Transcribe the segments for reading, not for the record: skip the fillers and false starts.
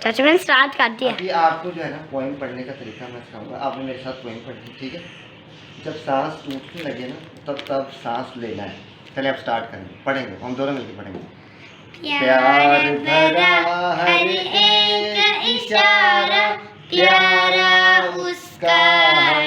चाचा मैंने स्टार्ट कर दिया। अभी आपको जो है ना पोएम पढ़ने का तरीका मैं सिखाऊंगा, आपने मेरे साथ पोएम पढ़नी, ठीक है? जब सांस टूटने लगे ना तब सांस लेना है। चलिए आप स्टार्ट करेंगे, पढ़ेंगे हम दोनों मिलकर पढ़ेंगे। प्यार भरा हर एक इशारा, प्यारा उसका हर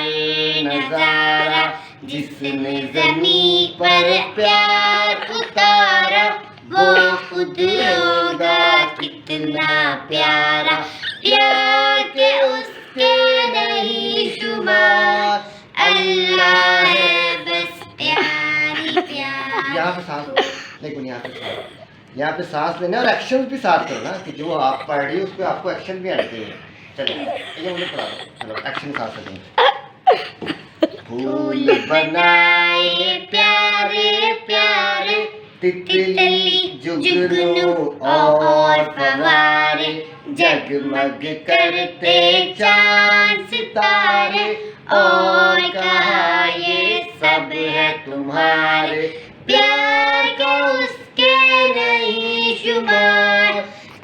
नजारा, जिसने ज़मीं पर प्यार उतारा वो खुद होगा कितना प्यारा। प्यार के उसके नहीं शुमार, अल्लाह है बस प्यारी प्यार। यहाँ पे सांस लेकिन यहाँ पे सांस लेना और एक्शन भी साथ करो ना, कि जो आप पढ़ रही हो उस पर आपको एक्शन भी आते हैं। चलिए ये मुझे पढ़ा दो, चलो एक्शन साथ करेंगे। फूल बनाए प्यारे प्यारे, तितली जुगनू और फवारे, जगमग करते चांद सितारे, और कहा ये सब है तुम्हारे। प्यार का उसके नहीं शुमार,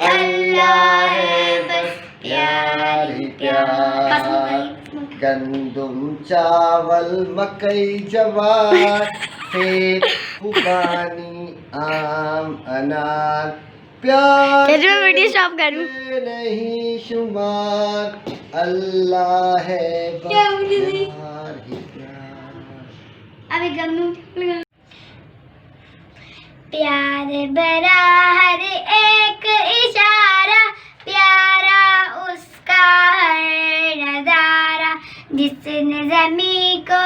अल्लाह है बस प्यार ही प्यार। गंदुम चावल मकई जवार, सेब खुबानी आम अनार, प्यार वीडियो स्टॉप करूं नहीं शुमार, अल्लाह है बस प्यार ही प्यार। अभी गन्नू प्यार भरा हर एक इशारा, प्यारा उसका हर नजारा, जिसने ज़मीं को